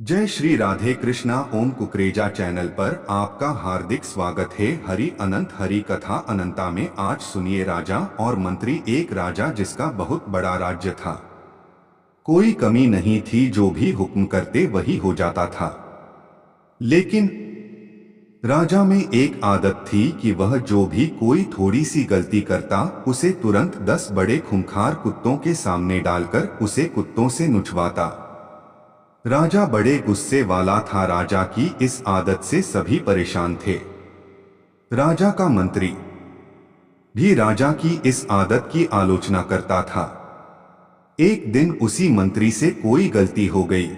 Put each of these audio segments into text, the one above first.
जय श्री राधे कृष्णा। ओम कुकरेजा चैनल पर आपका हार्दिक स्वागत है। हरि अनंत हरि कथा अनंता में आज सुनिए राजा और मंत्री। एक राजा जिसका बहुत बड़ा राज्य था, कोई कमी नहीं थी, जो भी हुक्म करते वही हो जाता था। लेकिन राजा में एक आदत थी कि वह जो भी कोई थोड़ी सी गलती करता उसे तुरंत 10 बड़े खूंखार कुत्तों के सामने डालकर उसे कुत्तों से नुचवाता। राजा बड़े गुस्से वाला था। राजा की इस आदत से सभी परेशान थे। राजा का मंत्री भी राजा की इस आदत की आलोचना करता था। एक दिन उसी मंत्री से कोई गलती हो गई।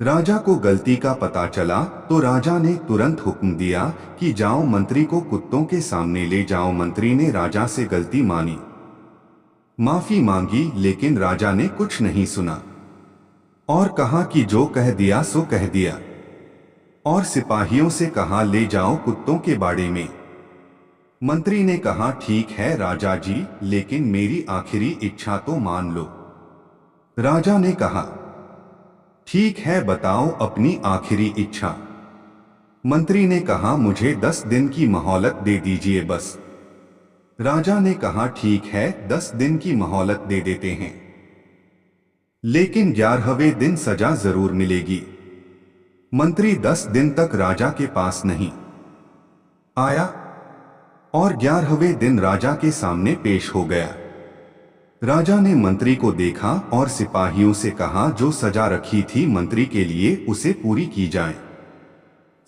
राजा को गलती का पता चला तो राजा ने तुरंत हुक्म दिया कि जाओ, मंत्री को कुत्तों के सामने ले जाओ। मंत्री ने राजा से गलती मानी, माफी मांगी, लेकिन राजा ने कुछ नहीं सुना और कहा कि जो कह दिया सो कह दिया, और सिपाहियों से कहा ले जाओ कुत्तों के बाड़े में। मंत्री ने कहा ठीक है राजा जी, लेकिन मेरी आखिरी इच्छा तो मान लो। राजा ने कहा ठीक है, बताओ अपनी आखिरी इच्छा। मंत्री ने कहा मुझे 10 दिन की मोहलत दे दीजिए बस। राजा ने कहा ठीक है, 10 दिन की मोहलत दे देते हैं, लेकिन 11वें दिन सजा जरूर मिलेगी। मंत्री 10 दिन तक राजा के पास नहीं आया और 11वें दिन राजा के सामने पेश हो गया। राजा ने मंत्री को देखा और सिपाहियों से कहा जो सजा रखी थी मंत्री के लिए उसे पूरी की जाए।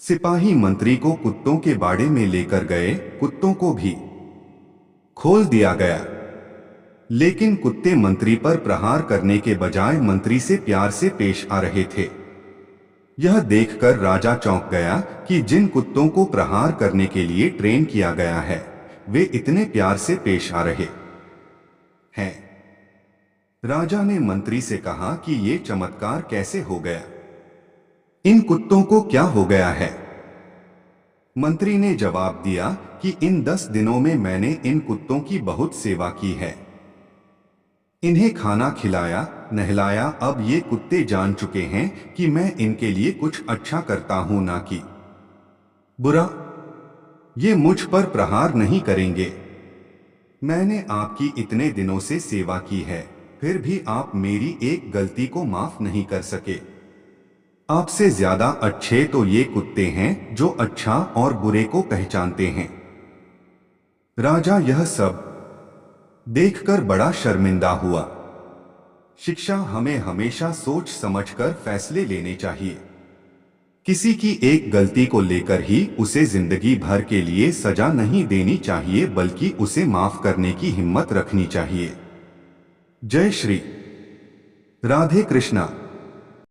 सिपाही मंत्री को कुत्तों के बाड़े में लेकर गए। कुत्तों को भी खोल दिया गया, लेकिन कुत्ते मंत्री पर प्रहार करने के बजाय मंत्री से प्यार से पेश आ रहे थे। यह देखकर राजा चौंक गया कि जिन कुत्तों को प्रहार करने के लिए ट्रेन किया गया है वे इतने प्यार से पेश आ रहे हैं। राजा ने मंत्री से कहा कि ये चमत्कार कैसे हो गया, इन कुत्तों को क्या हो गया है। मंत्री ने जवाब दिया कि इन 10 दिनों में मैंने इन कुत्तों की बहुत सेवा की है, इन्हें खाना खिलाया, नहलाया। अब ये कुत्ते जान चुके हैं कि मैं इनके लिए कुछ अच्छा करता हूं, ना कि बुरा। ये मुझ पर प्रहार नहीं करेंगे। मैंने आपकी इतने दिनों से सेवा की है, फिर भी आप मेरी एक गलती को माफ नहीं कर सके। आपसे ज्यादा अच्छे तो ये कुत्ते हैं जो अच्छा और बुरे को पहचानते हैं। राजा यह सब देखकर बड़ा शर्मिंदा हुआ। शिक्षा हमें हमेशा सोच समझकर फैसले लेने चाहिए। किसी की एक गलती को लेकर ही उसे जिंदगी भर के लिए सजा नहीं देनी चाहिए, बल्कि उसे माफ करने की हिम्मत रखनी चाहिए। जय श्री राधे कृष्णा।